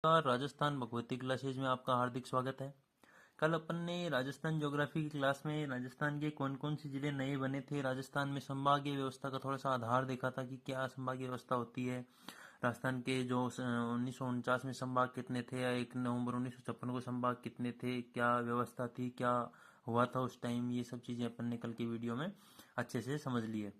Rajasthan Bhagwati classes में आपका हार्दिक स्वागत है। कल अपन ने राजस्थान ज्योग्राफी की क्लास में राजस्थान के कौन कौन से जिले नए बने थे, राजस्थान में संभागीय व्यवस्था का थोड़ा सा आधार देखा था कि क्या संभागीय व्यवस्था होती है। राजस्थान के जो 1949 में संभाग कितने थे या 1 नवंबर 1956 को संभाग कितने थे, क्या व्यवस्था थी, क्या हुआ था उस टाइम, ये सब चीजें अपन ने कल की वीडियो में अच्छे से समझ ली है।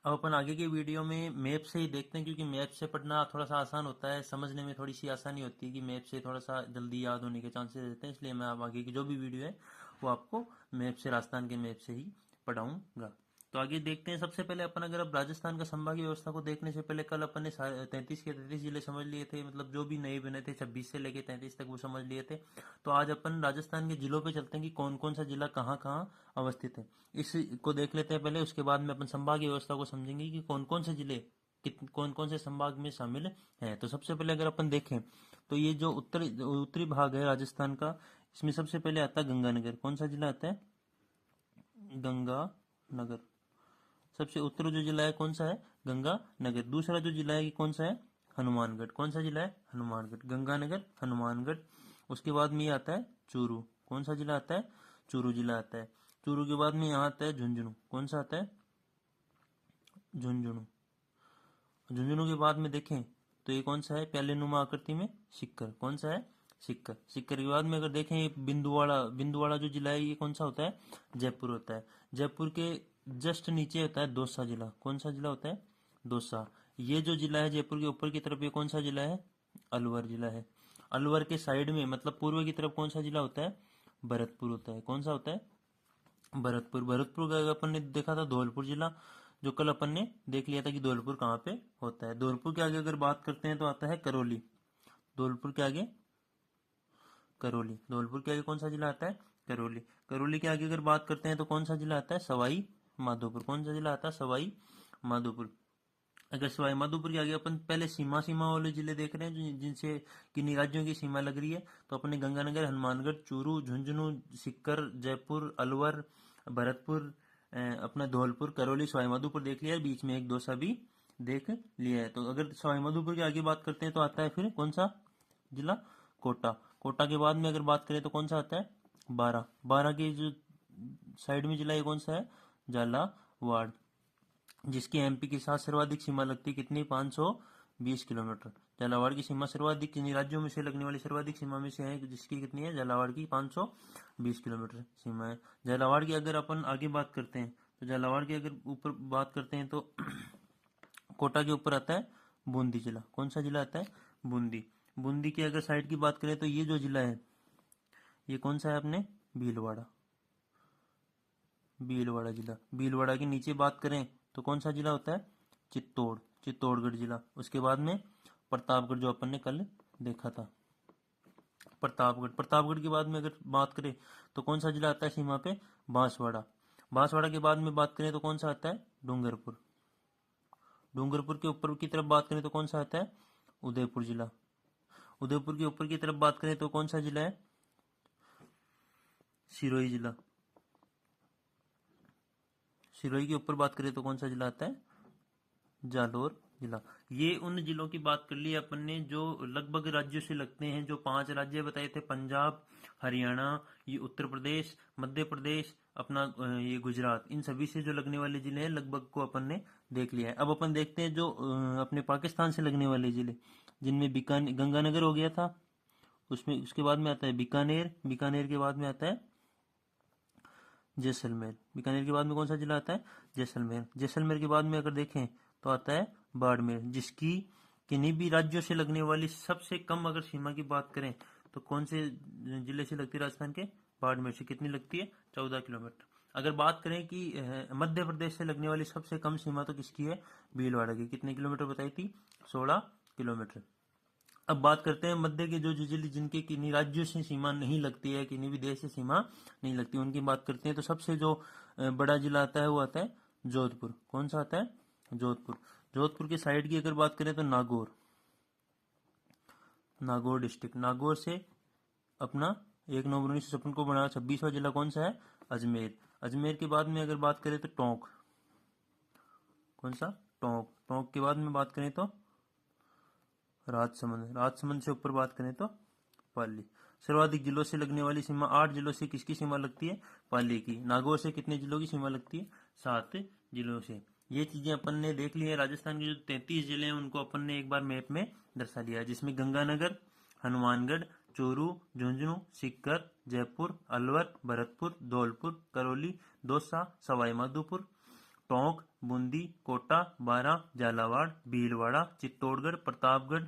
अब अपन आगे की वीडियो में मैप से ही देखते हैं, क्योंकि मैप से पढ़ना थोड़ा सा आसान होता है, समझने में थोड़ी सी आसानी होती है कि मैप से थोड़ा सा जल्दी याद होने के चांसेस रहते हैं। इसलिए मैं अब आगे की जो भी वीडियो है वो आपको मैप से, राजस्थान के मैप से ही पढ़ाऊंगा। तो आगे देखते हैं। सबसे पहले अपन अगर अब राजस्थान का संभागीय व्यवस्था को देखने से पहले कल अपन ने 33 के 33 जिले समझ लिए थे, मतलब जो भी नए बने थे 26 से लेके 33 तक वो समझ लिए थे। तो आज अपन राजस्थान के जिलों पे चलते हैं कि कौन कौन सा जिला कहाँ कहाँ अवस्थित है, इसको देख लेते हैं पहले। उसके बाद में अपन संभागीय व्यवस्था को समझेंगे कि कौन कौन से जिले कौन कौन से संभाग में शामिल हैं। तो सबसे पहले अगर अपन देखें तो ये जो उत्तरी भाग है राजस्थान का, इसमें सबसे पहले आता है गंगानगर। कौन सा जिला आता है? गंगानगर। सबसे उत्तरी जो जिला है कौन सा है? गंगानगर। दूसरा जो जिला है ये कौन सा है? हनुमानगढ़। कौन सा जिला है? हनुमानगढ़। गंगानगर, हनुमानगढ़। उसके बाद में ये आता है चूरू। कौन सा जिला आता है? चूरू जिला आता है। चूरू के बाद में यहाँ आता है झुंझुनू। कौन सा आता है? झुंझुनू। झुंझुनू के बाद में देखें तो ये कौन सा है? प्याले नुमा आकृति में सिक्कर। कौन सा है? सिक्कर। सिक्कर के बाद में अगर देखें ये बिंदुवाड़ा। बिंदुवाड़ा जो जिला है ये कौन सा होता है? जयपुर होता है। जयपुर के जस्ट नीचे होता है दौसा जिला। कौन सा जिला होता है? दौसा। ये जो जिला है जयपुर के ऊपर की तरफ, ये कौन सा जिला है? अलवर जिला है। अलवर के साइड में मतलब पूर्व की तरफ कौन सा जिला होता है? भरतपुर होता है। कौन सा होता है? भरतपुर। भरतपुर का अपन ने देखा था धौलपुर जिला, जो कल अपन ने देख लिया था कि धौलपुर कहाँ पे होता है। धौलपुर के आगे अगर बात करते हैं तो आता है करौली। धौलपुर के आगे करौली। धौलपुर के आगे कौन सा जिला आता है? करौली। करौली के आगे अगर बात करते हैं तो कौन सा जिला आता है? सवाई माधोपुर। कौन सा जिला आता है? सवाई माधोपुर। अगर सवाई माधोपुर के आगे अपन पहले सीमा सीमा वाले जिले देख रहे हैं जिनसे किन्हीं राज्यों की सीमा लग रही है, तो अपने गंगानगर, हनुमानगढ़, चूरू, झुंझुनू, सीकर, जयपुर, अलवर, भरतपुर, अपना धौलपुर, करौली, सवाई माधोपुर देख लिया है। बीच में एक दौसा भी देख लिया है। तो अगर सवाई माधोपुर की आगे बात करते हैं तो आता है फिर कौन सा जिला? कोटा। कोटा के बाद में अगर बात करें तो कौन सा आता है? बारा। बारा के जो साइड में जिला है कौन सा है? झालावाड़, जिसकी एमपी के साथ सर्वाधिक सीमा लगती है। कितनी? 520 किलोमीटर। झालावाड़ की सीमा सर्वाधिक किन्हीं राज्यों में से लगने वाली सर्वाधिक सीमा में से है, जिसकी कितनी है? झालावाड़ की 520 किलोमीटर सीमा है। झालावाड़ की अगर अपन आगे बात करते हैं तो झालावाड़ की अगर ऊपर बात करते हैं तो कोटा के ऊपर आता है बूंदी जिला। कौन सा जिला आता है? बूंदी। बूंदी की अगर साइड की बात करें तो ये जो जिला है ये कौन सा है अपने? भीलवाड़ा। भीलवाड़ा जिला। भीलवाड़ा के नीचे बात करें तो कौन सा जिला होता है? चित्तौड़। चित्तौड़गढ़ जिला। उसके बाद में प्रतापगढ़, जो अपन ने कल देखा था, प्रतापगढ़। प्रतापगढ़ के बाद में अगर बात करें तो कौन सा जिला आता है सीमा पे? बांसवाड़ा। बांसवाड़ा के बाद में बात करें तो कौन सा आता है? डूंगरपुर। डूंगरपुर के ऊपर की तरफ बात करें तो कौन सा आता है? उदयपुर जिला। उदयपुर के ऊपर की तरफ बात करें तो कौन सा जिला है? सिरोही जिला। सिरोही के ऊपर बात करें तो कौन सा जिला आता है? जालौर जिला। ये उन जिलों की बात कर ली अपन ने जो लगभग राज्यों से लगते हैं। जो 5 राज्य बताए थे, पंजाब, हरियाणा, ये उत्तर प्रदेश, मध्य प्रदेश, अपना ये गुजरात, इन सभी से जो लगने वाले जिले हैं लगभग को अपन ने देख लिया है। अब अपन देखते हैं जो अपने पाकिस्तान से लगने वाले जिले, जिनमें बीकानेर, गंगानगर हो गया था, उसमें उसके बाद में आता है बीकानेर। बीकानेर के बाद में आता है जैसलमेर। बीकानेर के बाद में कौन सा जिला आता है? जैसलमेर। जैसलमेर के बाद में अगर देखें तो आता है बाड़मेर, जिसकी किन्हीं भी राज्यों से लगने वाली सबसे कम अगर सीमा की बात करें तो कौन से जिले से लगती है? राजस्थान के बाड़मेर से। कितनी लगती है? 14 किलोमीटर। अगर बात करें कि मध्य प्रदेश से लगने वाली सबसे कम सीमा तो किसकी है? भीलवाड़ा की। कितने किलोमीटर बताई थी? 16 किलोमीटर। अब बात करते हैं मध्य के जो जिले जिनके किन्हीं राज्यों से सीमा नहीं लगती है, किन्हीं भी देश से सीमा नहीं लगती, उनकी बात करते हैं तो सबसे जो बड़ा जिला आता है वो आता है जोधपुर। कौन सा आता है? जोधपुर। जोधपुर के साइड की अगर बात करें तो नागौर। नागौर डिस्ट्रिक्ट। नागौर से अपना 1 नवंबर 1956 को बना 26वां जिला कौन सा है? अजमेर। अजमेर के बाद में अगर बात करें तो टोंक। कौन सा? टोंक। टोंक के बाद में बात करें तो राजसमंद। राजसमंद से ऊपर बात करें तो पाली। सर्वाधिक जिलों से लगने वाली सीमा, 8 जिलों से किसकी सीमा लगती है? पाली की। नागौर से कितने जिलों की सीमा लगती है? 7 जिलों से। ये चीजें अपन ने देख ली है। राजस्थान के जो 33 जिले हैं उनको अपन ने एक बार मैप में दर्शा लिया है, जिसमें गंगानगर, हनुमानगढ़, चूरू, झुंझुनू, सीकर, जयपुर, अलवर, भरतपुर, धौलपुर, करौली, दौसा, सवाई माधोपुर, टोंक, बूंदी, कोटा, बारां, झालावाड़, भीलवाड़ा, चित्तौड़गढ़, प्रतापगढ़,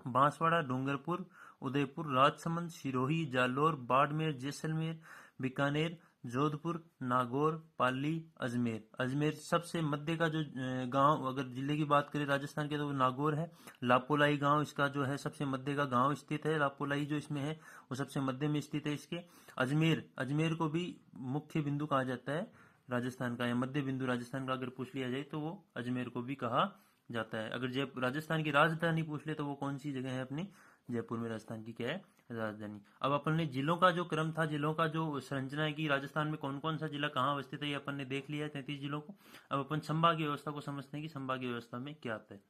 बांसवाड़ा, डूंगरपुर, उदयपुर, राजसमंद, सिरोही, जालौर, बाड़मेर, जैसलमेर, बीकानेर, जोधपुर, नागौर, पाली, अजमेर। अजमेर सबसे मध्य का जो गांव, अगर जिले की बात करें राजस्थान के, तो वो नागौर है। लापोलाई गांव इसका जो है सबसे मध्य का गांव स्थित है। लापोलाई जो इसमें है वो सबसे मध्य में स्थित है इसके। अजमेर, अजमेर को भी मुख्य बिंदु कहा जाता है राजस्थान का, या मध्य बिंदु राजस्थान का अगर पूछ लिया जाए तो वो अजमेर को भी कहा जाता है। अगर जयपुर राजस्थान की राजधानी पूछ ले तो वो कौन सी जगह है अपनी? जयपुर में राजस्थान की क्या है? राजधानी। अब अपन ने जिलों का जो क्रम था, जिलों का जो संरचना है कि राजस्थान में कौन कौन सा जिला कहाँ अवस्थित है, ये अपन ने देख लिया है 33 जिलों को। अब अपन संभागीय व्यवस्था को समझते हैं कि संभागीय व्यवस्था में क्या आता है।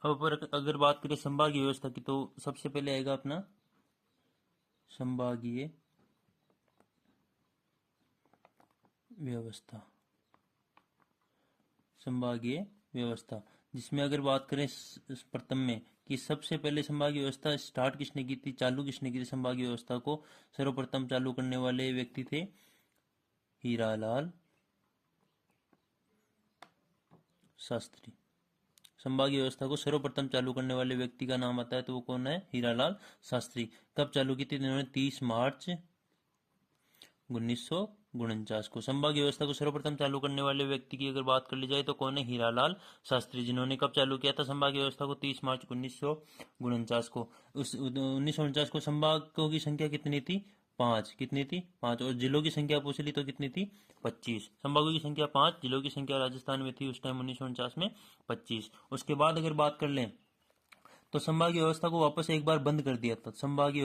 अब अगर बात करें संभागीय व्यवस्था की, तो सबसे पहले आएगा अपना संभागीय व्यवस्था। संभागीय व्यवस्था, जिसमें अगर बात करें प्रथम में कि सबसे पहले संभागीय व्यवस्था स्टार्ट किसने की थी, चालू किसने की थी संभागीय व्यवस्था को, सर्वप्रथम चालू करने वाले व्यक्ति थे हीरालाल शास्त्री। संभागीय व्यवस्था को सर्वप्रथम चालू करने वाले व्यक्ति का नाम आता है तो वो कौन है? हीरालाल शास्त्री। कब चालू की थी इन्होंने? 30 मार्च 1949 को। संभागीय व्यवस्था को सर्वप्रथम चालू करने वाले व्यक्ति की अगर बात कर ली जाए तो कौन है? हीरालाल शास्त्री, जिन्होंने कब चालू किया था संभागीय व्यवस्था को? 30 मार्च 1949 को। उस 1949 को संभागों की संख्या कितनी थी? 5। कितनी थी? 5। और जिलों की संख्या पूछ ली तो कितनी थी? 25। संभागों की संख्या 5, जिलों की संख्या राजस्थान में थी उस टाइम 1949 में 25। उसके बाद अगर बात कर लें तो संभागीय व्यवस्था को वापस एक बार बंद कर दिया था। संभागीय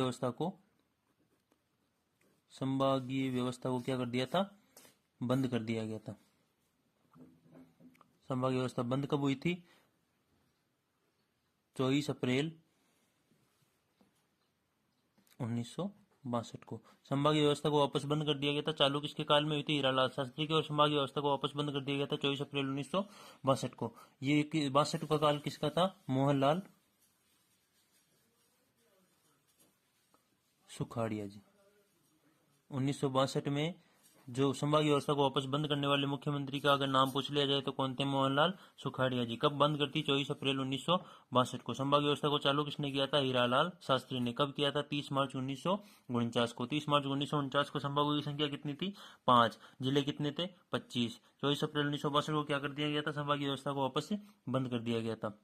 व्यवस्था को क्या कर दिया था? बंद कर दिया गया था। संभागीय व्यवस्था बंद कब हुई थी? 24 अप्रैल 1962 को। संभागीय व्यवस्था को वापस बंद कर दिया गया था। चालू किसके काल में हुई थी? हीरालाल शास्त्री के। और संभागीय व्यवस्था को वापस बंद कर दिया गया था 24 अप्रैल 1962 को। ये 62 का काल किसका था? मोहनलाल सुखाड़िया जी। 1962 में जो संभागीय व्यवस्था को वापस बंद करने वाले मुख्यमंत्री का अगर नाम पूछ लिया जाए तो कौन थे? मोहनलाल सुखाड़िया जी। कब बंद करती? 24 अप्रैल 1962 को। संभागीय व्यवस्था को चालू किसने किया था? हीरालाल शास्त्री ने। कब किया था? 30 मार्च 1949 को। 30 मार्च 1949 को संभागों की संख्या कितनी थी? 5। जिले कितने थे? 25। 24 अप्रैल 1962 को क्या कर दिया गया था? संभागीय व्यवस्था को वापस बंद कर दिया गया था।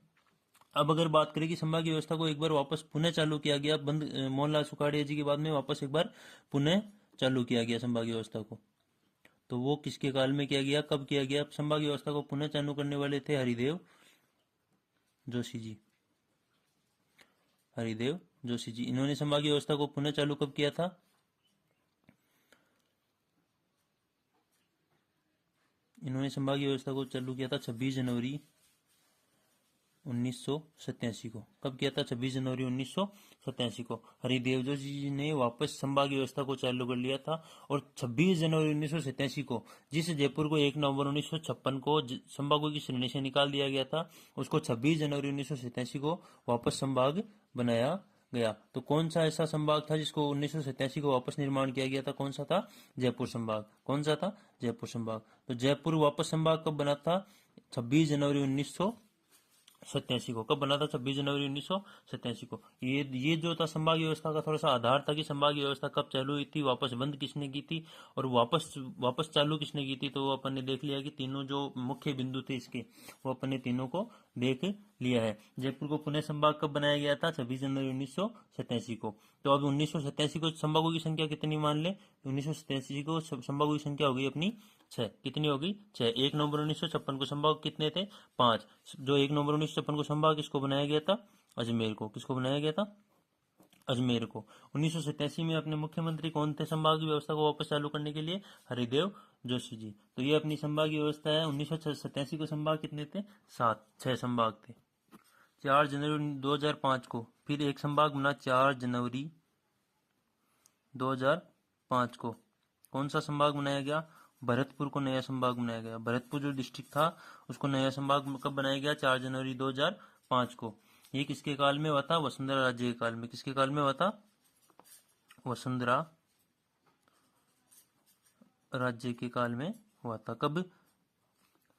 अब अगर बात करें कि संभागीय व्यवस्था को एक बार वापस पुनः चालू किया गया, बंद मोहनलाल सुखाड़िया जी के बाद में वापस एक बार पुनः चालू किया गया संभागीय व्यवस्था को, तो वो किसके काल में किया गया? कब किया गया? संभागीय व्यवस्था को पुनः चालू करने वाले थे हरिदेव जोशी जी। हरिदेव जोशी जी, इन्होंने संभागीय व्यवस्था को पुनः चालू कब किया था? इन्होंने संभागीय व्यवस्था को चालू किया था 26 जनवरी 1987 को। कब किया था? 26 जनवरी 1987 को हरिदेव जोशी जी ने वापस संभागीय व्यवस्था को चालू कर लिया था। और 26 जनवरी 1987 को जिस जयपुर को 1 नवंबर 1956 को संभागों की श्रेणी से निकाल दिया गया था, उसको 26 जनवरी 1987 को वापस संभाग बनाया गया। तो कौन सा ऐसा संभाग था जिसको 1987 को वापस निर्माण किया गया था? कौन सा था? जयपुर संभाग। कौन सा था? जयपुर संभाग। तो जयपुर वापस संभाग कब बना था? 26 जनवरी 1987 को। कब बना था? 26 जनवरी 1987 को। ये जो था संभागीय व्यवस्था का थोड़ा सा आधार था कि संभागीय व्यवस्था कब चालू हुई थी, वापस बंद किसने की थी और वापस चालू किसने की थी। तो वो अपन ने देख लिया कि तीनों जो मुख्य बिंदु थे इसके, वो अपन ने तीनों को देख लिया है। जयपुर को पुनः संभाग कब बनाया गया था? 26 जनवरी 1987 को। तो अब 1987 को संभागों की संख्या कितनी मान ले? 1987 को संभागों की संख्या हो गई अपनी 6। कितनी हो गई? 6। 1 नवंबर 1956 को संभाग कितने थे? 5। जो 1 नवंबर 1956 को संभाग किसको बनाया गया था? अजमेर को। किसको बनाया गया था? अजमेर को। 1987 में अपने मुख्यमंत्री कौन थे संभाग की व्यवस्था को वापस चालू करने के लिए? हरिदेव जोशी जी। तो ये अपनी संभागीय व्यवस्था है। 1987 को संभाग कितने थे? 7। 6 संभाग थे। 4 जनवरी 2005 को फिर एक संभाग बना 4 जनवरी 2005 को। कौन सा संभाग बनाया गया? भरतपुर को नया संभाग बनाया गया। भरतपुर जो डिस्ट्रिक्ट था उसको नया संभाग कब बनाया गया? 4 जनवरी 2005 को। ये किसके काल में हुआ था? वसुंधरा राज्य के काल में। किसके काल में हुआ था? वसुंधरा राज्य के काल में हुआ था। कब?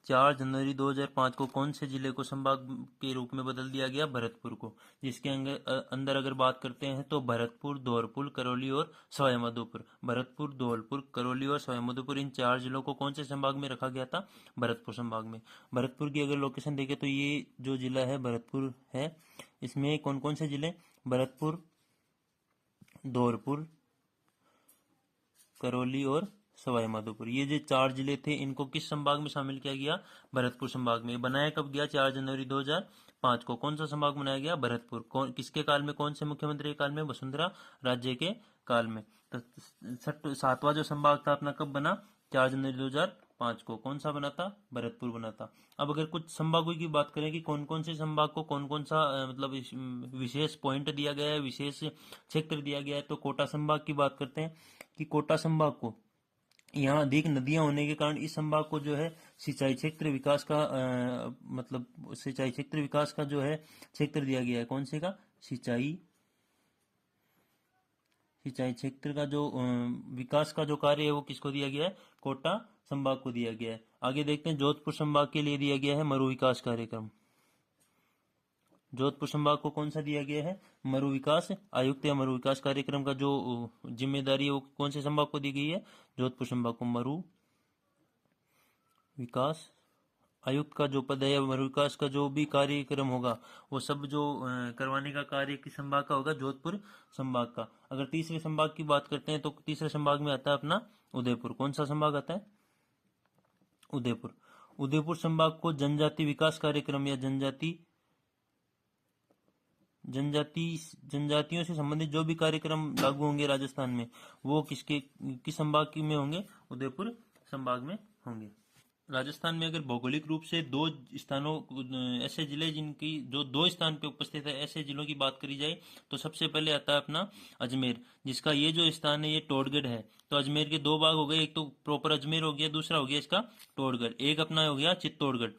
4 जनवरी 2005 को। कौन से जिले को संभाग के रूप में बदल दिया गया? भरतपुर को। जिसके अंदर अगर बात करते हैं तो भरतपुर, धौलपुर, करौली और सवाईमाधोपुर। भरतपुर, धौलपुर, करौली और सवाईमाधोपुर, इन 4 जिलों को कौन से संभाग में रखा गया था? भरतपुर संभाग में। भरतपुर की अगर लोकेशन देखें तो ये जो जिला है भरतपुर है, इसमें कौन कौन से जिले? भरतपुर, धौलपुर, करौली और सवाईमाधोपुर, ये जो 4 जिले थे इनको किस संभाग में शामिल किया गया? भरतपुर संभाग में। बनाया कब गया? 4 जनवरी 2005 को। कौन सा संभाग बनाया गया? भरतपुर। किसके काल में? कौन से मुख्यमंत्री के काल में? वसुंधरा राज्य के काल में। तो 7वां जो संभाग था अपना कब बना? 4 जनवरी 2005 को। कौन सा बना था? भरतपुर बना था। अब अगर कुछ संभागों की बात करें कि कौन कौन से संभाग को कौन कौन सा मतलब विशेष पॉइंट दिया गया है, विशेष क्षेत्र दिया गया है, तो कोटा संभाग की बात करते हैं कि कोटा संभाग को यहाँ अधिक नदियां होने के कारण इस संभाग को जो है सिंचाई क्षेत्र विकास का मतलब सिंचाई क्षेत्र विकास का जो है क्षेत्र दिया गया है। कौन से का? सिंचाई क्षेत्र का जो विकास का जो कार्य है वो किसको दिया गया है? कोटा संभाग को दिया गया है। आगे देखते हैं जोधपुर संभाग के लिए दिया गया है मरु विकास कार्यक्रम। जोधपुर संभाग को कौन सा दिया गया है? मरु विकास आयुक्त या मरु विकास कार्यक्रम का जो जिम्मेदारी है वो कौन से संभाग को दी गई है? जोधपुर संभाग को। मरु विकास आयुक्त का जो पद है या मरु विकास का जो भी कार्यक्रम होगा वो सब जो करवाने का कार्य किस संभाग का होगा? जोधपुर संभाग का। अगर तीसरे संभाग की बात करते हैं तो तीसरे संभाग में आता है अपना उदयपुर। कौन सा संभाग आता है? उदयपुर। उदयपुर संभाग को जनजाति विकास कार्यक्रम या जनजातियों से संबंधित जो भी कार्यक्रम लागू होंगे राजस्थान में वो किस संभाग में होंगे? उदयपुर संभाग में होंगे। राजस्थान में अगर भौगोलिक रूप से 2 स्थानों ऐसे जिले जिनकी जो 2 स्थान पे उपस्थित है ऐसे जिलों की बात करी जाए तो सबसे पहले आता है अपना अजमेर, जिसका ये जो स्थान है ये टोडगढ़ है। तो अजमेर के 2 भाग हो गए, एक तो प्रॉपर अजमेर हो गया, दूसरा हो गया इसका टोडगढ़। एक अपना हो गया चित्तौड़गढ़,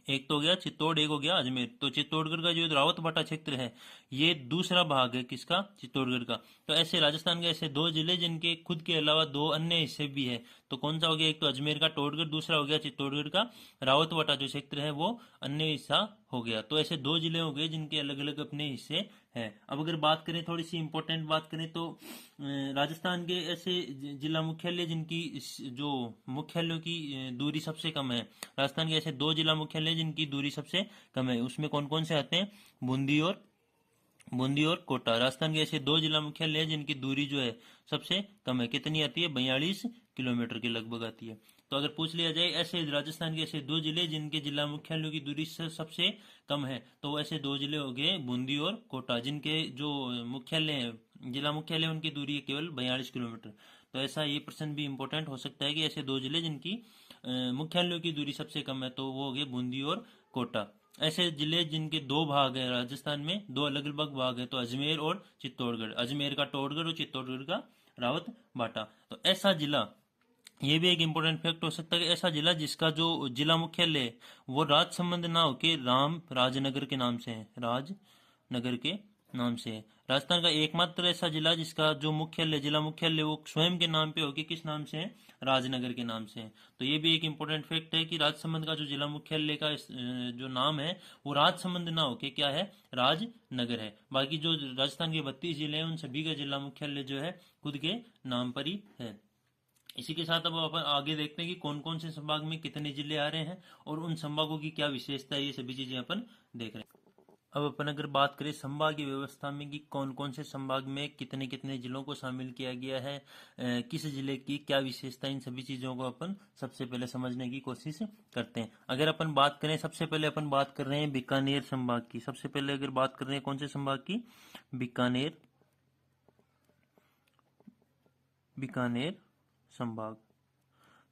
एक तो हो गया चित्तौड़, एक हो गया अजमेर। तो चित्तौड़गढ़ का जो रावतबाटा क्षेत्र है ये दूसरा भाग है किसका? चित्तौड़गढ़ का। तो ऐसे राजस्थान के ऐसे 2 जिले जिनके खुद के अलावा 2 अन्य हिस्से भी है। तो कौन सा हो गया? एक तो अजमेर का टोडगढ़, दूसरा हो गया चित्तौड़गढ़ का रावतबाटा जो क्षेत्र है वो अन्य हिस्सा हो गया। तो ऐसे 2 जिले हो गए जिनके अलग अलग अपने हिस्से हैं। अब अगर बात करें थोड़ी सी इंपॉर्टेंट बात करें तो राजस्थान के ऐसे जिला मुख्यालय जिनकी जो मुख्यालयों की दूरी सबसे कम है। राजस्थान के ऐसे 2 जिला मुख्यालय जिनकी दूरी सबसे कम है, उसमें कौन कौन से आते हैं? बूंदी और कोटा। राजस्थान के ऐसे 2 जिला मुख्यालय जिनकी दूरी जो है सबसे कम है। कितनी आती है? 42 किलोमीटर के लगभग आती है। तो अगर पूछ लिया जाए ऐसे राजस्थान के ऐसे 2 जिले जिनके जिला मुख्यालयों की दूरी सबसे कम है तो ऐसे 2 जिले हो गए बूंदी और कोटा, जिनके जो मुख्यालय है जिला मुख्यालय उनकी दूरी है केवल 42 किलोमीटर। तो ऐसा ये प्रश्न भी इंपॉर्टेंट हो सकता है कि ऐसे 2 जिले जिनकी मुख्यालयों की दूरी सबसे कम है तो वो हो गए बूंदी और कोटा। ऐसे जिले जिनके 2 भाग है राजस्थान में, 2 अलग अलग भाग है, तो अजमेर और चित्तौड़गढ़। अजमेर का टोडगढ़ और चित्तौड़गढ़ का रावतबाटा। तो ऐसा जिला, ये भी एक इम्पोर्टेंट फैक्ट हो सकता है कि ऐसा जिला जिसका जो जिला मुख्यालय है वो राजसमंद ना होके राजनगर के नाम से है, राजनगर के नाम से है। राजस्थान का एकमात्र ऐसा जिला जिसका जो जिला मुख्यालय वो स्वयं के नाम पे होके किस नाम से है? राजनगर के नाम से है। तो ये भी एक इम्पोर्टेंट फैक्ट है कि राजसमंद का जो जिला मुख्यालय का जो नाम है वो राजसमंद ना होके क्या है? राजनगर है। बाकी जो राजस्थान के 32 जिले हैं उन सभी का जिला मुख्यालय जो है खुद के नाम पर ही है। इसी के साथ अब अपन आगे देखते हैं कि कौन कौन से संभाग में कितने जिले आ रहे हैं और उन संभागों की क्या विशेषता है, ये सभी चीजें अपन देख रहे हैं। अब अपन अगर बात करें संभागीय व्यवस्था में कि कौन कौन से संभाग में कितने कितने जिलों को शामिल किया गया है, किस जिले की क्या विशेषता, इन सभी चीजों को अपन सबसे पहले समझने की कोशिश करते हैं। अगर अपन बात करें सबसे पहले अपन बात कर रहे हैं बीकानेर संभाग की। सबसे पहले अगर बात कर रहे हैं कौन से संभाग की? बीकानेर संभाग।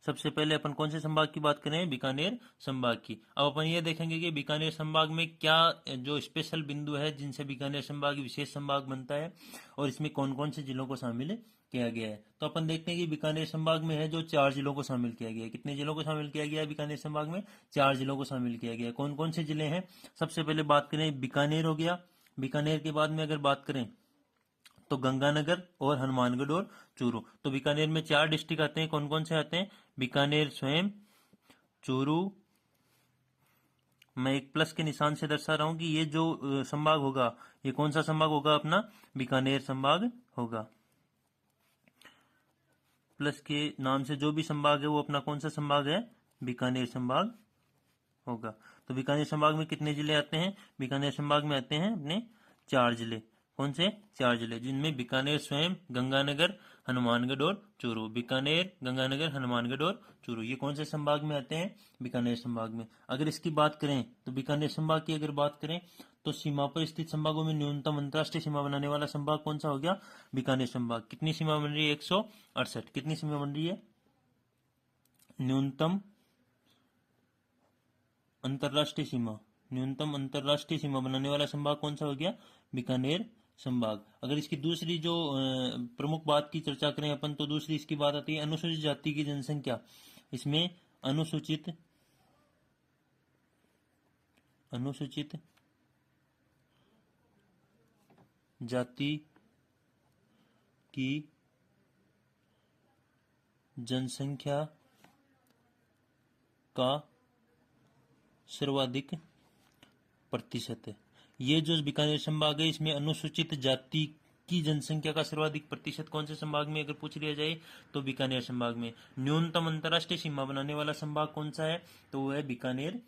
सबसे पहले अपन कौन से संभाग की बात करें? बीकानेर संभाग की। अब अपन ये देखेंगे कि बीकानेर संभाग में क्या जो स्पेशल बिंदु है जिनसे बीकानेर संभाग विशेष संभाग बनता है और इसमें कौन कौन से जिलों को शामिल किया गया है। तो अपन देखते हैं कि बीकानेर संभाग में है जो 4 जिलों को शामिल किया गया है। कितने जिलों को शामिल किया गया है बीकानेर संभाग में? 4 जिलों को शामिल किया गया है। कौन कौन से जिले हैं? सबसे पहले बात करें बीकानेर हो गया। बीकानेर के बाद में अगर बात करें तो गंगानगर और हनुमानगढ़ और चूरू। तो बीकानेर में 4 डिस्ट्रिक्ट आते हैं। कौन कौन से आते हैं? बीकानेर स्वयं, चूरू, मैं एक प्लस के निशान से दर्शा रहा हूं कि ये जो संभाग होगा ये कौन सा संभाग होगा? अपना बीकानेर संभाग होगा। प्लस के नाम से जो भी संभाग है वो अपना कौन सा संभाग है? बीकानेर संभाग होगा। तो बीकानेर संभाग में कितने जिले आते हैं? बीकानेर संभाग में आते हैं अपने 4 जिले। कौन से? 4 जिले, जिनमें बीकानेर स्वयं, गंगानगर, हनुमानगढ़ और चूरू। बीकानेर, गंगानगर, हनुमानगढ़ और चूरू, ये कौन से संभाग में आते हैं? बीकानेर संभाग में। अगर इसकी बात करें तो बीकानेर संभाग की अगर बात करें तो सीमा पर स्थित संभागों में न्यूनतम अंतरराष्ट्रीय सीमा बनाने वाला संभाग कौन सा हो गया? बीकानेर संभाग। कितनी सीमा बन रही है? 168। कितनी सीमा बन रही है? न्यूनतम अंतरराष्ट्रीय सीमा। न्यूनतम अंतरराष्ट्रीय सीमा बनाने वाला संभाग कौन सा हो गया? बीकानेर संभाग। अगर इसकी दूसरी जो प्रमुख बात की चर्चा करें अपन तो दूसरी इसकी बात आती है अनुसूचित जाति की जनसंख्या। इसमें अनुसूचित जाति की जनसंख्या का सर्वाधिक प्रतिशत है। ये जो बीकानेर संभाग है इसमें अनुसूचित जाति की जनसंख्या का सर्वाधिक प्रतिशत कौन से संभाग में अगर पूछ लिया जाए तो बीकानेर संभाग में। न्यूनतम अंतरराष्ट्रीय सीमा बनाने वाला संभाग कौन सा है? तो वो है बीकानेर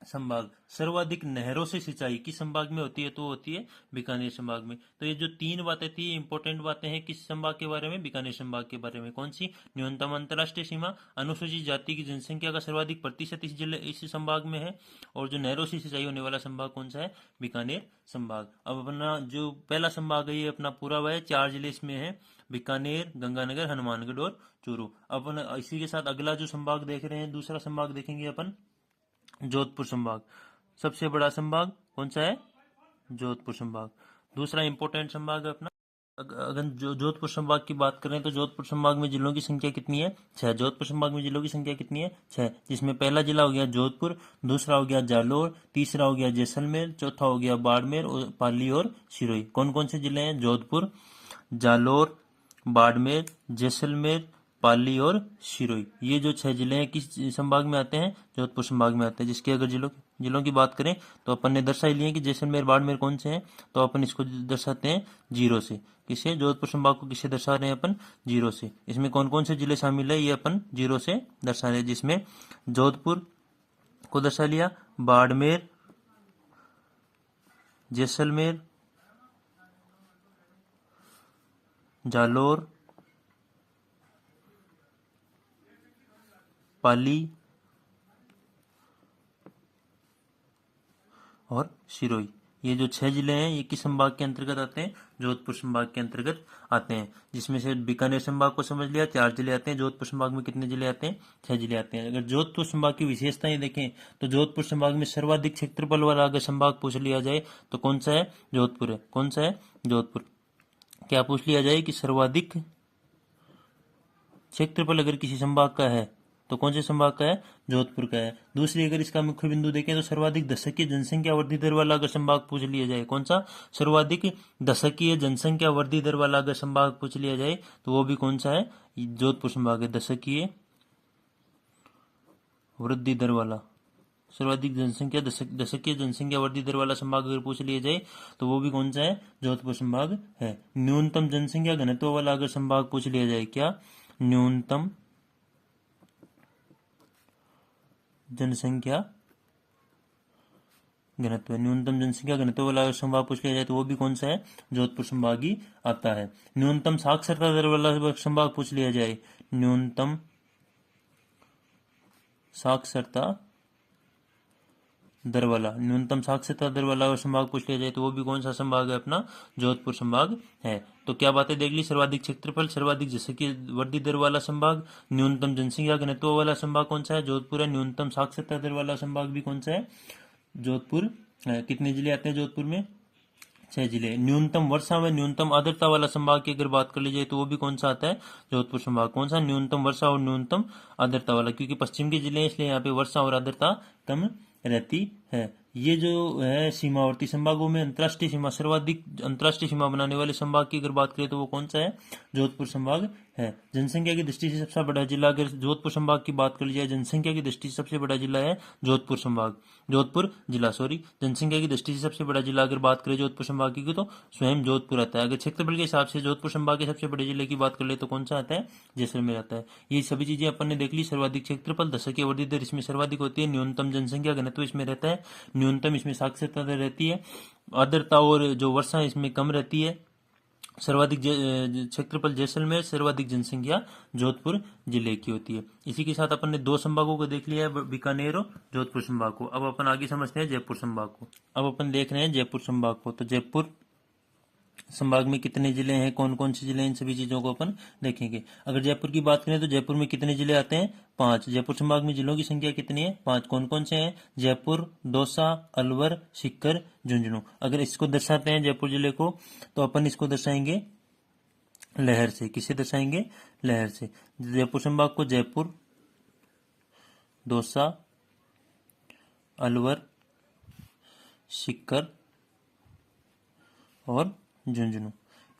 संभाग। सर्वाधिक नहरों से सिंचाई किस संभाग में होती है? तो होती है बीकानेर संभाग में। तो ये जो 3 बातें थी इंपॉर्टेंट बातें हैं किस संभाग के बारे में? बीकानेर संभाग के बारे में। कौन सी? न्यूनतम अंतरराष्ट्रीय सीमा, अनुसूचित जाति की जनसंख्या का सर्वाधिक प्रतिशत इस संभाग में है, और जो नहरों से सिंचाई होने वाला संभाग कौन सा है? बीकानेर संभाग। अब अपना जो पहला संभाग है ये अपना पूरा हुआ है। 4 जिले इसमें है, बीकानेर, गंगानगर, हनुमानगढ़ और चूरू। अपन इसी के साथ अगला जो संभाग देख रहे हैं, दूसरा संभाग देखेंगे अपन जोधपुर संभाग। सबसे बड़ा संभाग कौन सा है? जोधपुर संभाग। दूसरा इंपॉर्टेंट संभाग है अपना। अगर जोधपुर संभाग की बात करें तो जोधपुर संभाग में जिलों की संख्या कितनी है? 6। जोधपुर संभाग में जिलों की संख्या कितनी है? 6, जिसमें पहला जिला हो गया जोधपुर, दूसरा हो गया जालोर, तीसरा हो गया जैसलमेर, चौथा हो गया बाड़मेर और पाली और सिरोही। कौन कौन से जिले हैं? जोधपुर, जालोर, बाड़मेर, जैसलमेर, पाली और सिरोही। ये जो 6 जिले हैं किस संभाग में आते हैं? जोधपुर संभाग में आते हैं। जिसके अगर जिलों की बात करें तो अपन ने दर्शा ही लिए कि जैसलमेर, बाड़मेर कौन से हैं, तो अपन इसको दर्शाते हैं 0 से। किसे? जोधपुर संभाग को किससे दर्शा रहे हैं अपन? 0 से। इसमें कौन कौन से जिले शामिल है ये अपन 0 से दर्शा रहे हैं, जिसमें जोधपुर को दर्शा लिया, बाड़मेर, जैसलमेर, जालोर, पाली और सिरोही। ये जो 6 जिले हैं ये किस संभाग के अंतर्गत आते हैं? जोधपुर संभाग के अंतर्गत आते हैं। जिसमें से बीकानेर संभाग को समझ लिया, 4 जिले आते हैं। जोधपुर संभाग में कितने जिले आते हैं? 6 जिले आते हैं। अगर जोधपुर संभाग की विशेषताएं देखें तो जोधपुर संभाग में सर्वाधिक क्षेत्रफल वाला अगर संभाग पूछ लिया जाए तो कौन सा है? जोधपुर है। कौन सा है? जोधपुर। क्या पूछ लिया जाए कि सर्वाधिक क्षेत्रफल अगर किसी संभाग का है तो कौन से संभाग का है? जोधपुर का है। दूसरी अगर इसका मुख्य बिंदु देखें तो सर्वाधिक दशकीय जनसंख्या वृद्धि दर वाला अगर संभाग पूछ लिया जाए, कौन सा? सर्वाधिक दशकीय जनसंख्या वृद्धि दर वाला अगर संभाग पूछ लिया जाए तो वो भी कौन सा है? जोधपुर संभाग है। दशकीय वृद्धि दर वाला, सर्वाधिक जनसंख्या दशकीय जनसंख्या वृद्धि दर वाला संभाग अगर पूछ लिया जाए तो वो भी कौन सा है? जोधपुर संभाग है। न्यूनतम जनसंख्या घनत्व वाला अगर संभाग पूछ लिया जाए, क्या? न्यूनतम जनसंख्या घनत्व। न्यूनतम जनसंख्या घनत्व वाला अगर संभाग पूछ लिया जाए तो वो भी कौन सा है? जोधपुर संभाग ही आता है। न्यूनतम साक्षरता दर वाला संभाग पूछ लिया जाए, न्यूनतम साक्षरता दर वाला, न्यूनतम साक्षरता दर वाला और संभाग पूछ लिया जाए तो वो भी कौन सा संभाग है? अपना जोधपुर संभाग है। तो क्या बातें देख ली? सर्वाधिक क्षेत्रफल, सर्वाधिक जनसंख्या वृद्धि दर वाला संभाग, न्यूनतम जनसंख्या घनत्व वाला संभाग कौन सा है? जोधपुर है। न्यूनतम साक्षरता दर वाला संभाग भी कौन सा है? जोधपुर है। कितने जिले आते हैं जोधपुर में? 6 जिले। न्यूनतम वर्षा व न्यूनतम आर्द्रता वाला संभाग की अगर बात कर ली जाए तो वो भी कौन सा आता है? जोधपुर संभाग। कौन सा? न्यूनतम वर्षा और न्यूनतम आर्द्रता वाला, क्योंकि पश्चिम के जिले हैं इसलिए यहाँ पे वर्षा और आर्द्रता कम रहती है। ये जो है सीमावर्ती संभागों में अंतर्राष्ट्रीय सीमा, सर्वाधिक अंतर्राष्ट्रीय सीमा बनाने वाले संभाग की अगर बात करें तो वो कौन सा है? जोधपुर संभाग है। जनसंख्या की दृष्टि से सबसे बड़ा जिला अगर जोधपुर संभाग की बात कर ली जाए, जनसंख्या की दृष्टि से सबसे बड़ा जिला है जोधपुर संभाग, जोधपुर जिला, सॉरी। जनसंख्या की दृष्टि से सबसे बड़ा जिला अगर बात करें जोधपुर संभाग की तो स्वयं जोधपुर आता है। अगर क्षेत्रफल के हिसाब से जोधपुर संभाग के सबसे बड़े जिले की बात कर ले तो कौन सा आता है? जैसलमेर आता है। ये सभी चीजें अपन ने देख ली। सर्वाधिक क्षेत्रफल, दशकीय वृद्धि दर इसमें सर्वाधिक होती है, न्यूनतम जनसंख्या घनत्व इसमें रहता है, न्यूनतम इसमें साक्षरता दर रहती है, आर्द्रता और जो वर्षा इसमें कम रहती है, सर्वाधिक क्षेत्रफल जैसलमेर, सर्वाधिक जनसंख्या जोधपुर जिले की होती है। इसी के साथ अपन ने 2 संभागों को देख लिया है, बीकानेर और जोधपुर संभाग को। अब अपन आगे समझते हैं जयपुर संभाग को। अब अपन देख रहे हैं जयपुर संभाग को। तो जयपुर संभाग में कितने जिले हैं, कौन कौन से जिले हैं, इन सभी चीजों को अपन देखेंगे। अगर जयपुर की बात करें तो जयपुर में कितने जिले आते हैं? 5। जयपुर संभाग में जिलों की संख्या कितनी है? 5। कौन कौन से हैं? जयपुर, दौसा, अलवर, सीकर, झुंझुनू। अगर इसको दर्शाते हैं जयपुर जिले को तो अपन इसको दर्शाएंगे लहर से। किसे दर्शाएंगे? लहर से। जयपुर संभाग को जयपुर, दौसा, अलवर, सीकर और झुंझुनू,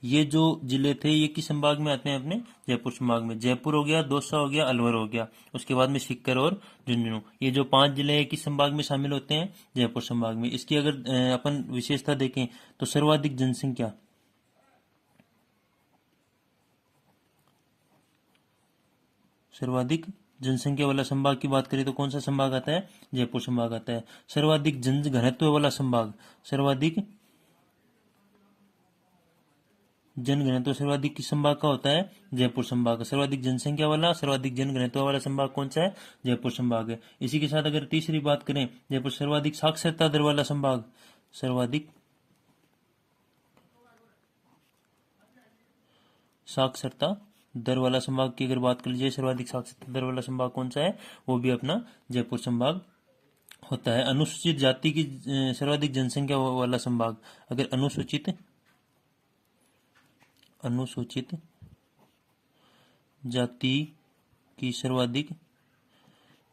ये जो जिले थे ये किस संभाग में आते हैं? अपने जयपुर संभाग में। जयपुर हो गया, दौसा हो गया, अलवर हो गया, उसके बाद में सीकर और झुंझुनू। ये जो 5 जिले हैं किस संभाग में शामिल होते हैं? जयपुर संभाग में। इसकी अगर अपन विशेषता देखें तो सर्वाधिक जनसंख्या, सर्वाधिक जनसंख्या वाला संभाग की बात करें तो कौन सा संभाग आता है? जयपुर संभाग आता है। सर्वाधिक जन घनत्व वाला संभाग, सर्वाधिक जनघनत्व सर्वाधिक किस संभाग का होता है? जयपुर संभाग का। सर्वाधिक जनसंख्या वाला, सर्वाधिक जनघनत्व वाला संभाग कौन सा है? जयपुर संभाग है। इसी के साथ अगर तीसरी बात करें, जयपुर सर्वाधिक साक्षरता दर वाला संभाग, सर्वाधिक साक्षरता दर वाला संभाग की अगर बात कर लीजिए, सर्वाधिक साक्षरता दर वाला संभाग कौन सा है? वो भी अपना जयपुर संभाग होता है। अनुसूचित जाति की सर्वाधिक जनसंख्या वाला संभाग, अगर अनुसूचित जाति की सर्वाधिक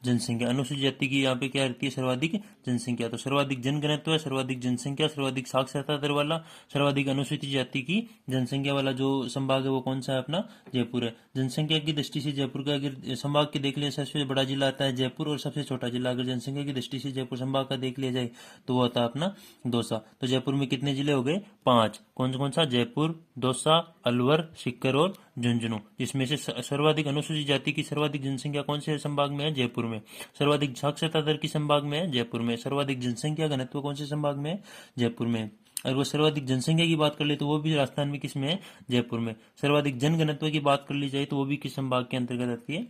जनसंख्या, अनुसूचित जाति की यहाँ पे क्या रहती है? सर्वाधिक जनसंख्या। तो सर्वाधिक जनघनत्व है, सर्वाधिक जनसंख्या, सर्वाधिक साक्षरता दर वाला, सर्वाधिक अनुसूचित जाति की जनसंख्या वाला जो संभाग है वो कौन सा है? अपना जयपुर है। जनसंख्या की दृष्टि से जयपुर का अगर संभाग की देख लिया, सबसे बड़ा जिला आता है जयपुर और सबसे छोटा जिला अगर जनसंख्या की दृष्टि से जयपुर संभाग का देख लिया जाए तो वो आता है अपना दौसा। तो जयपुर में कितने जिले हो गए? 5। कौन कौन सा? जयपुर, दौसा, अलवर, सीकर और झुंझुनू। जिसमें से सर्वाधिक अनुसूचित जाति की सर्वाधिक जनसंख्या कौन से संभाग में है? जयपुर में। सर्वाधिक साक्षरता दर की संभाग में है? जयपुर में। सर्वाधिक जनसंख्या घनत्व कौन से संभाग में है? जयपुर में। अगर वो सर्वाधिक जनसंख्या की बात कर ले तो वो भी राजस्थान में किस में है? जयपुर में। सर्वाधिक जनघनत्व की बात कर ली जाए तो वो भी किस संभाग के अंतर्गत आती है?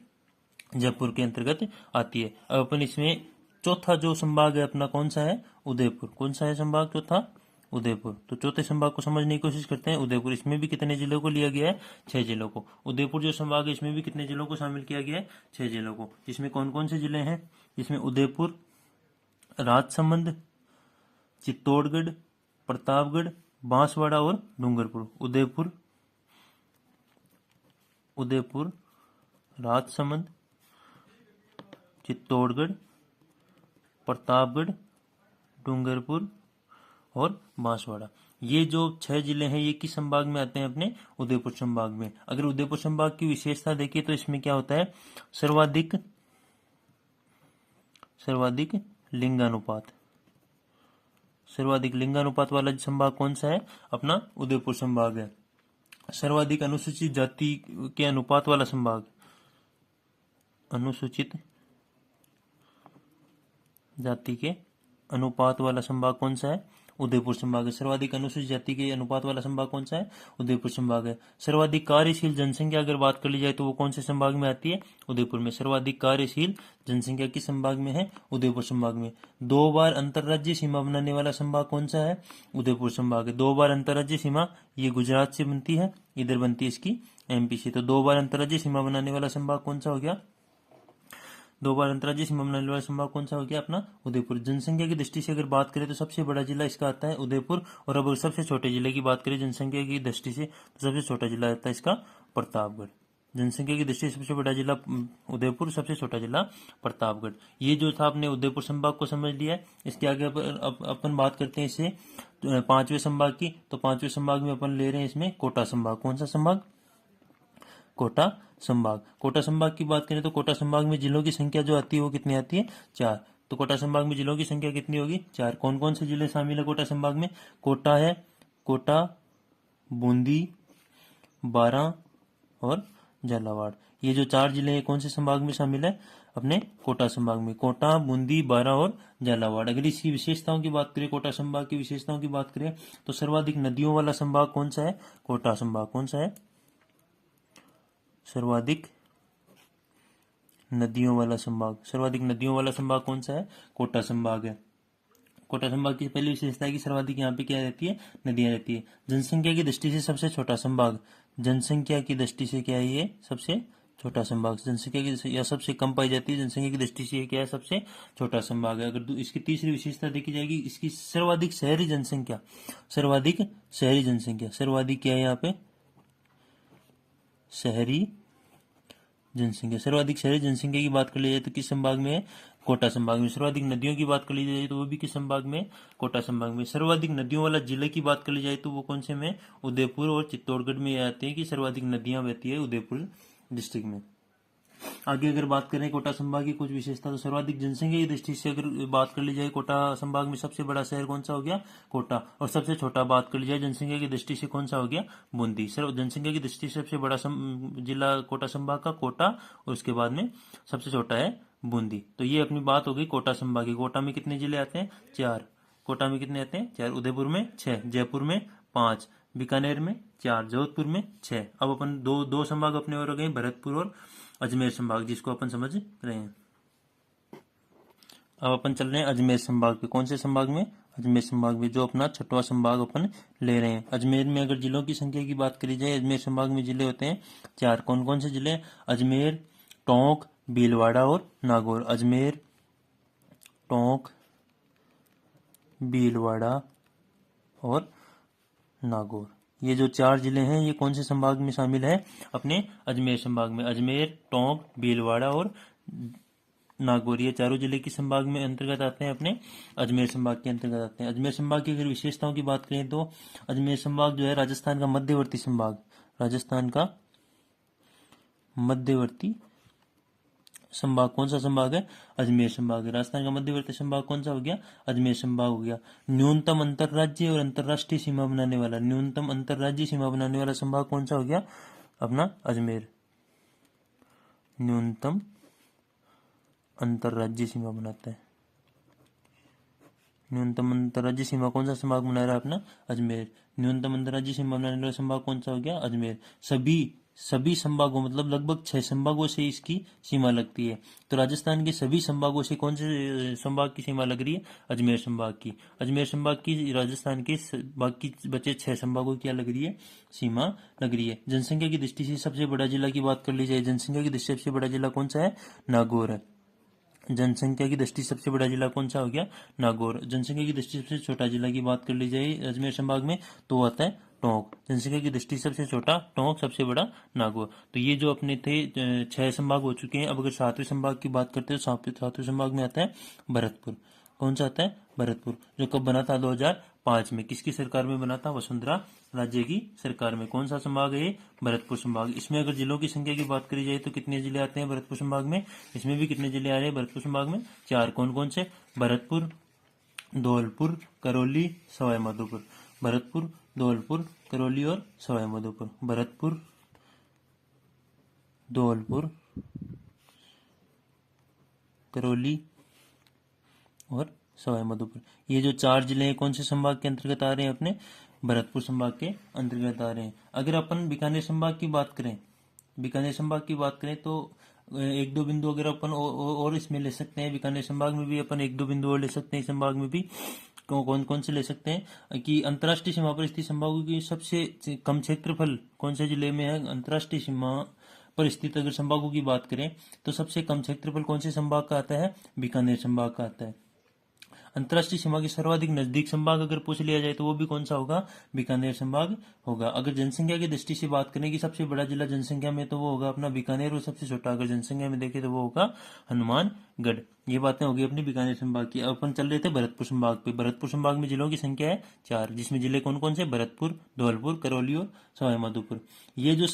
जयपुर के अंतर्गत आती है। अब अपन इसमें चौथा जो संभाग है अपना कौन सा है? उदयपुर। कौन सा है संभाग चौथा? उदयपुर। तो चौथे संभाग को समझने की कोशिश करते हैं। उदयपुर, इसमें भी कितने जिलों को लिया गया है? 6 जिलों को। उदयपुर जो संभाग है इसमें भी कितने जिलों को शामिल किया गया है? 6 जिलों को। जिसमें कौन कौन से जिले हैं? जिसमें उदयपुर, राजसमंद, चित्तौड़गढ़, प्रतापगढ़, बांसवाड़ा और डूंगरपुर। उदयपुर, राजसमंद, चित्तौड़गढ़, प्रतापगढ़, डूंगरपुर और बांसवाड़ा, ये जो 6 जिले हैं ये किस संभाग में आते हैं? अपने उदयपुर संभाग में। अगर उदयपुर संभाग की विशेषता देखिए तो इसमें क्या होता है? सर्वाधिक लिंगानुपात, सर्वाधिक लिंगानुपात वाला संभाग कौन सा है? अपना उदयपुर संभाग है। सर्वाधिक अनुसूचित जाति के अनुपात वाला संभाग, अनुसूचित जाति के अनुपात वाला संभाग कौन सा है? उदयपुर संभाग है। सर्वाधिक अनुसूचित जाति के अनुपात वाला संभाग कौन सा है? उदयपुर संभाग है। सर्वाधिक कार्यशील जनसंख्या अगर बात कर ली जाए तो वो कौन से संभाग में आती है? उदयपुर में। सर्वाधिक कार्यशील जनसंख्या किस संभाग में है? उदयपुर संभाग में। 2 बार अंतर्राज्यीय सीमा बनाने वाला संभाग कौन सा है? उदयपुर संभाग है। 2 बार अंतर्राज्यीय सीमा ये गुजरात से बनती है, इधर बनती है इसकी एमपी से। तो 2 बार अंतर्राज्यीय सीमा बनाने वाला संभाग कौन सा हो गया? 2 बार अंतर्राज्यीय सीमा बनाने वाला संभाग कौन सा हो गया? अपना उदयपुर। जनसंख्या की दृष्टि से अगर बात करें तो सबसे बड़ा जिला इसका आता है उदयपुर, और अब सबसे छोटे जिले की बात करें जनसंख्या की दृष्टि से तो सबसे छोटा जिला आता है इसका प्रतापगढ़। जनसंख्या की दृष्टि से सबसे बड़ा जिला उदयपुर, सबसे छोटा जिला प्रतापगढ़। ये जो था आपने उदयपुर संभाग को समझ लिया है। इसके आगे अपन बात करते हैं इससे 5वें संभाग की। तो 5वें संभाग में अपन ले रहे हैं इसमें कोटा संभाग। कौन सा संभाग? कोटा संभाग। कोटा संभाग की बात करें तो कोटा संभाग में जिलों की संख्या जो आती है वो कितनी आती है? 4। तो कोटा संभाग में जिलों की संख्या कितनी होगी? 4। कौन कौन से जिले शामिल है कोटा संभाग में? कोटा है, कोटा, बूंदी, बारां और झालावाड़। ये जो 4 जिले हैं कौन से संभाग में शामिल है? अपने कोटा संभाग में। कोटा, बूंदी, बारां और झालावाड़। अगर इसकी विशेषताओं की बात करें, कोटा संभाग की विशेषताओं की बात करें तो सर्वाधिक नदियों वाला संभाग कौन सा है? कोटा संभाग। कौन सा है? सर्वाधिक नदियों वाला संभाग। सर्वाधिक नदियों वाला संभाग कौन सा है? कोटा संभाग है। कोटा संभाग की पहली विशेषता है कि सर्वाधिक यहाँ पे क्या रहती है? नदियां रहती है। जनसंख्या की दृष्टि से सबसे छोटा संभाग। जनसंख्या की दृष्टि से क्या है ये? सबसे छोटा संभाग। जनसंख्या की या सबसे कम पाई जाती है। जनसंख्या की दृष्टि से क्या है? सबसे छोटा संभाग है। अगर इसकी तीसरी विशेषता देखी जाएगी, इसकी सर्वाधिक शहरी जनसंख्या। सर्वाधिक शहरी जनसंख्या। सर्वाधिक क्या है यहाँ पे? शहरी जनसंख्या। सर्वाधिक शहरी जनसंख्या की बात कर ली जाए तो किस संभाग में है? कोटा संभाग में। सर्वाधिक नदियों की बात कर ली जाए तो वो भी किस संभाग में? कोटा संभाग में। सर्वाधिक नदियों वाला जिले की बात कर ली जाए तो वो कौन से में? उदयपुर और चित्तौड़गढ़ में आते हैं कि सर्वाधिक नदियां बहती है उदयपुर डिस्ट्रिक्ट में। आगे अगर बात करें कोटा संभाग की कुछ विशेषता, तो सर्वाधिक जनसंख्या की दृष्टि से अगर बात कर ली जाए कोटा संभाग में सबसे बड़ा शहर कौन सा हो गया? कोटा। और सबसे छोटा बात कर ली जाए जनसंख्या की दृष्टि से कौन सा हो गया? बूंदी। जनसंख्या की दृष्टि से सबसे बड़ा जिला कोटा संभाग का कोटा, और उसके बाद में सबसे छोटा है बूंदी। तो ये अपनी बात हो गई कोटा संभाग की। कोटा में कितने जिले आते हैं? 4। कोटा में कितने आते हैं? 4। उदयपुर में 6, जयपुर में 5, बीकानेर में 4, जोधपुर में 6। अब अपन दो संभाग अपने और हो गए, भरतपुर और अजमेर संभाग, जिसको अपन समझ रहे हैं। अब अपन चल रहे हैं अजमेर संभाग पे। कौन से संभाग में? अजमेर संभाग में, जो अपना 6वां संभाग अपन ले रहे हैं। अजमेर में अगर जिलों की संख्या की बात करी जाए, अजमेर संभाग में जिले होते हैं 4। कौन कौन से जिले? अजमेर, टोंक, भीलवाड़ा और नागौर। अजमेर, टोंक, भीलवाड़ा और नागौर। ये जो 4 जिले हैं ये कौन से संभाग में शामिल है? अपने अजमेर संभाग में। अजमेर, टोंक, भीलवाड़ा और नागौर, ये चारों जिले किस संभाग में अंतर्गत आते हैं? अपने अजमेर संभाग के अंतर्गत आते हैं। अजमेर संभाग की अगर विशेषताओं की बात करें तो अजमेर संभाग जो है राजस्थान का मध्यवर्ती संभाग। राजस्थान का मध्यवर्ती संभाग कौन सा संभाग है? अजमेर संभाग है। राजस्थान का मध्यवर्ती संभाग कौन सा हो गया? अजमेर संभाग हो गया। न्यूनतम अंतरराज्यीय और अंतरराष्ट्रीय सीमा बनाने वाला, न्यूनतम अंतरराज्यीय सीमा बनाने वाला संभाग कौन सा हो गया? अपना अजमेर। न्यूनतम अंतरराज्यीय सीमा बनाता है। न्यूनतम अंतरराज्यीय सीमा कौन सा संभाग बना रहा है? अपना अजमेर। न्यूनतम अंतरराज्यीय सीमा बनाने वाला संभाग कौन सा हो गया? अजमेर। सभी संभागों, मतलब लगभग 6 संभागों से इसकी सीमा लगती है। तो राजस्थान के सभी संभागों से कौन से संभाग की सीमा लग रही है? अजमेर संभाग की। अजमेर संभाग की राजस्थान के बाकी बचे 6 संभागों की क्या लग रही है? सीमा लग रही है। जनसंख्या की दृष्टि से सबसे बड़ा जिला की बात कर ली जाए, जनसंख्या की दृष्टि से सबसे बड़ा जिला कौन सा है? नागौर है। जनसंख्या की दृष्टि से सबसे बड़ा जिला कौन सा हो गया? नागौर। जनसंख्या की दृष्टि से सबसे छोटा जिला की बात कर ली जाए अजमेर संभाग में तो आता है टोंक। जनसंख्या की दृष्टि से सबसे छोटा टोंक, सबसे बड़ा नागौर। तो ये जो अपने थे 6 संभाग हो चुके हैं। अब अगर 7वें संभाग की बात करते हैं तो 7वें संभाग में आता है भरतपुर। कौन सा आता है? भरतपुर, जो कब बना था? 2005 में। किसकी सरकार में बना था? वसुंधरा राज्य की सरकार में। कौन सा संभाग है ये? भरतपुर संभाग। इसमें अगर जिलों की संख्या की बात करी जाए तो कितने जिले आते हैं भरतपुर संभाग में? इसमें भी कितने जिले आ रहे हैं भरतपुर संभाग में? 4। कौन कौन से? भरतपुर, धौलपुर, करौली, सवाई माधोपुर। भरतपुर, धौलपुर, करौली और सवाई माधोपुर। भरतपुर, धौलपुर, करौली और सवाई माधोपुर। ये जो 4 जिले हैं कौन से संभाग के अंतर्गत आ रहे हैं? अपने भरतपुर संभाग के अंतर्गत आ रहे हैं। अगर अपन बीकानेर संभाग की बात करें, बीकानेर संभाग की बात करें तो एक दो बिंदु अगर अपन और इसमें ले सकते हैं। बीकानेर संभाग में भी अपन एक दो बिंदु और ले सकते हैं। इस संभाग में भी कौन कौन से ले सकते हैं कि अंतर्राष्ट्रीय सीमा पर स्थित संभागों की सबसे कम क्षेत्रफल कौन से जिले में है? अंतर्राष्ट्रीय सीमा पर स्थित अगर संभागों की बात करें तो सबसे कम क्षेत्रफल कौन से संभाग का आता है? बीकानेर संभाग का आता है। अंतर्राष्ट्रीय सीमा के सर्वाधिक नजदीक संभाग अगर पूछ लिया जाए तो वो भी कौन सा होगा? बीकानेर संभाग होगा। अगर जनसंख्या की दृष्टि से बात करें कि सबसे बड़ा जिला जनसंख्या में, तो वो होगा अपना बीकानेर, और सबसे छोटा अगर जनसंख्या में देखें तो वो होगा हनुमानगढ़। ये बातें होगी अपनी बीकानेर संभाग की। अब अपन चल रहे थे भरतपुर संभाग पे। भरतपुर संभाग में जिलों की संख्या है 4, जिसमें जिले कौन कौन से? भरतपुर, धौलपुर, करौली और सवाईमाधोपुर। ये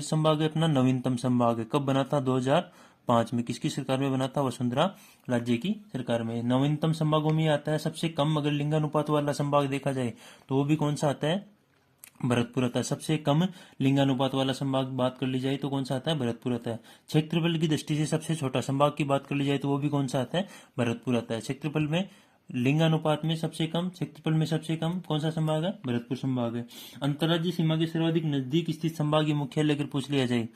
संभाग है अपना नवीनतम संभाग है। कब बना था? 2005 में। किसकी सरकार में बना था? वसुंधरा राज्य की सरकार में। नवीनतम संभागों में आता है। सबसे कम अगर लिंगानुपात वाला संभाग देखा जाए तो वो भी कौन सा आता है? भरतपुर आता है। सबसे कम लिंगानुपात वाला संभाग बात कर ली जाए तो कौन सा आता है? भरतपुर आता है। क्षेत्रफल की दृष्टि से सबसे छोटा संभाग की बात कर ली जाए तो वो भी कौन सा आता है? भरतपुर आता है। क्षेत्रफल में, लिंगानुपात में सबसे कम, क्षेत्रफल में सबसे कम कौन सा संभाग है? भरतपुर संभाग है। अंतर्राज्यीय सीमा के सर्वाधिक नजदीक स्थित संभाग की मुख्यालय अगर पूछ लिया जाए,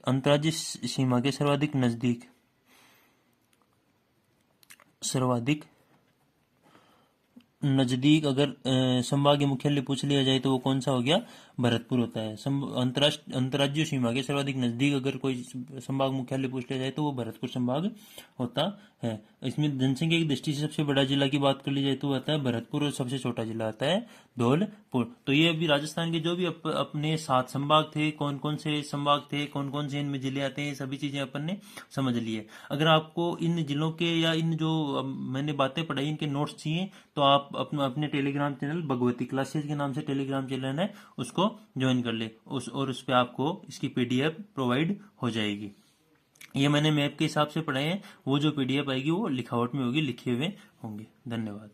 अंतर्राज्यीय सीमा के सर्वाधिक नजदीक अगर संभागीय मुख्यालय पूछ लिया जाए तो वो कौन सा हो गया? भरतपुर होता है। अंतर्राज्यीय सीमा के सर्वाधिक नजदीक अगर कोई संभाग मुख्यालय पूछ लिया जाए तो वो भरतपुर संभाग होता है। इसमें जनसंख्या की दृष्टि से सबसे बड़ा जिला की बात कर ली जाए तो वो आता है भरतपुर, और सबसे छोटा जिला आता है धौलपुर। तो ये अभी राजस्थान के जो भी अपने 7 संभाग थे, कौन कौन से संभाग थे, कौन कौन से इनमें जिले आते हैं, सभी चीजें अपन ने समझ ली है। अगर आपको इन जिलों के या इन जो मैंने बातें पढ़ाई इनके नोट्स चाहिए तो आप अपने टेलीग्राम चैनल भगवती क्लासेज के नाम से टेलीग्राम चैनल है, उसको ज्वाइन कर ले। उस पे आपको इसकी पीडीएफ प्रोवाइड हो जाएगी। ये मैंने मैप के हिसाब से पढ़ाए हैं। वो जो पीडीएफ आएगी वो लिखावट में होगी, लिखे हुए होंगे। धन्यवाद।